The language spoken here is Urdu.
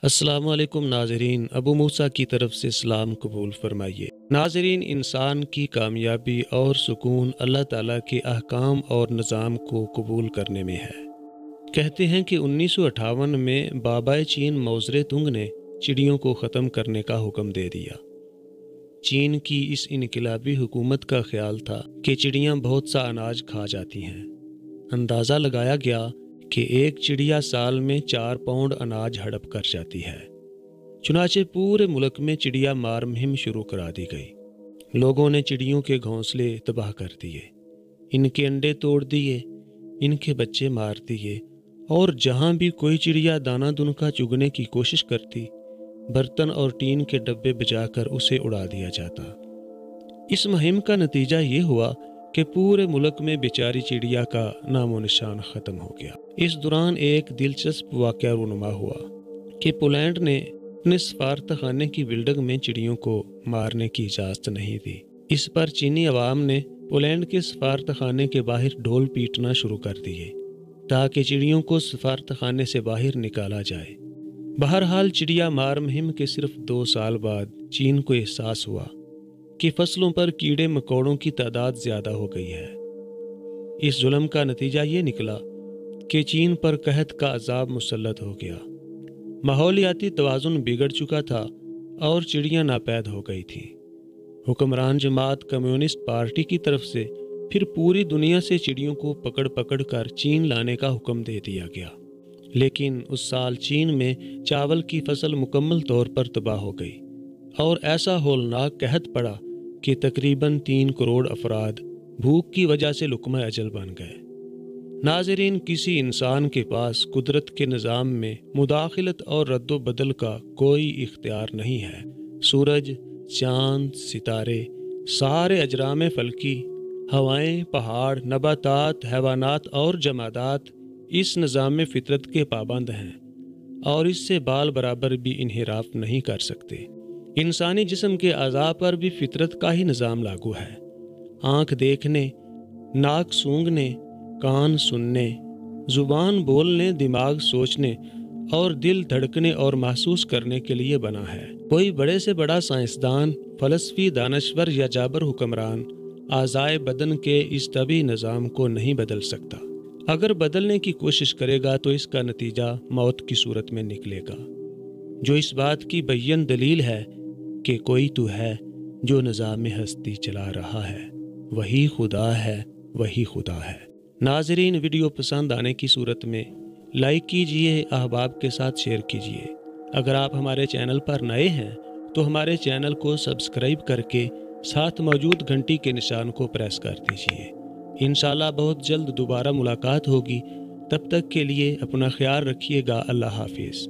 السلام علیکم ناظرین، ابو موسا کی طرف سے سلام قبول فرمائیے۔ ناظرین، انسان کی کامیابی اور سکون اللہ تعالیٰ کے احکام اور نظام کو قبول کرنے میں ہے۔ کہتے ہیں کہ 1958 میں بابائے چین موزر تنگ نے چڑیوں کو ختم کرنے کا حکم دے دیا۔ چین کی اس انقلابی حکومت کا خیال تھا کہ چڑیاں بہت سا اناج کھا جاتی ہیں۔ اندازہ لگایا گیا کہ ایک چڑیا سال میں 4 پاؤنڈ اناج ہڑپ کر جاتی ہے۔ چنانچہ پورے ملک میں چڑیا مار مہم شروع کرا دی گئی۔ لوگوں نے چڑیوں کے گھونسلے تباہ کر دیے، ان کے انڈے توڑ دیے، ان کے بچے مار دیے، اور جہاں بھی کوئی چڑیا دانہ دن کا چگنے کی کوشش کرتی، برتن اور ٹین کے ڈبے بجا کر اسے اڑا دیا جاتا۔ اس مہم کا نتیجہ یہ ہوا کہ پورے ملک میں بیچاری چڑیا کا نام و نشان ختم ہو گیا۔ اس دوران ایک دلچسپ واقعہ رونما ہوا کہ پولینڈ نے اپنے سفارتخانے کی بلڈنگ میں چڑیوں کو مارنے کی اجازت نہیں دی۔ اس پر چینی عوام نے پولینڈ کے سفارتخانے کے باہر ڈھول پیٹنا شروع کر دیے تاکہ چڑیوں کو سفارتخانے سے باہر نکالا جائے۔ بہرحال چڑیا مار مہم کے صرف 2 سال بعد چین کو احساس ہوا کہ فصلوں پر کیڑے مکوڑوں کی تعداد زیادہ ہو گئی ہے۔ اس ظلم کا نتیجہ یہ نکلا کہ چین پر قحط کا عذاب مسلط ہو گیا۔ ماحولیاتی توازن بگڑ چکا تھا اور چڑیاں ناپید ہو گئی تھیں۔ حکمران جماعت کمیونسٹ پارٹی کی طرف سے پھر پوری دنیا سے چڑیوں کو پکڑ پکڑ کر چین لانے کا حکم دے دیا گیا، لیکن اس سال چین میں چاول کی فصل مکمل طور پر تباہ ہو گئی اور ایسا ہولناک قحط پڑا کہ تقریباً 3 کروڑ افراد بھوک کی وجہ سے لقمہ اجل بن گئے۔ ناظرین، کسی انسان کے پاس قدرت کے نظام میں مداخلت اور رد و بدل کا کوئی اختیار نہیں ہے۔ سورج، چاند، ستارے، سارے اجرام فلکی، ہوائیں، پہاڑ، نباتات، حیوانات اور جمادات اس نظام فطرت کے پابند ہیں اور اس سے بال برابر بھی انحراف نہیں کر سکتے۔ انسانی جسم کے اعضاء پر بھی فطرت کا ہی نظام لاگو ہے۔ آنکھ دیکھنے، ناک سونگھنے، کان سننے، زبان بولنے، دماغ سوچنے اور دل دھڑکنے اور محسوس کرنے کے لیے بنا ہے۔ کوئی بڑے سے بڑا سائنسدان، فلسفی، دانشور یا جابر حکمران اعضائے بدن کے اس طبی نظام کو نہیں بدل سکتا۔ اگر بدلنے کی کوشش کرے گا تو اس کا نتیجہ موت کی صورت میں نکلے گا، جو اس بات کی بیان دلیل ہے کہ کوئی تو ہے جو نظام ہستی چلا رہا ہے، وہی خدا ہے، وہی خدا ہے۔ ناظرین، ویڈیو پسند آنے کی صورت میں لائک کیجئے، احباب کے ساتھ شیئر کیجئے۔ اگر آپ ہمارے چینل پر نئے ہیں تو ہمارے چینل کو سبسکرائب کر کے ساتھ موجود گھنٹی کے نشان کو پریس کر دیجئے۔ انشاءاللہ بہت جلد دوبارہ ملاقات ہوگی۔ تب تک کے لیے اپنا خیال رکھیے گا۔ اللہ حافظ۔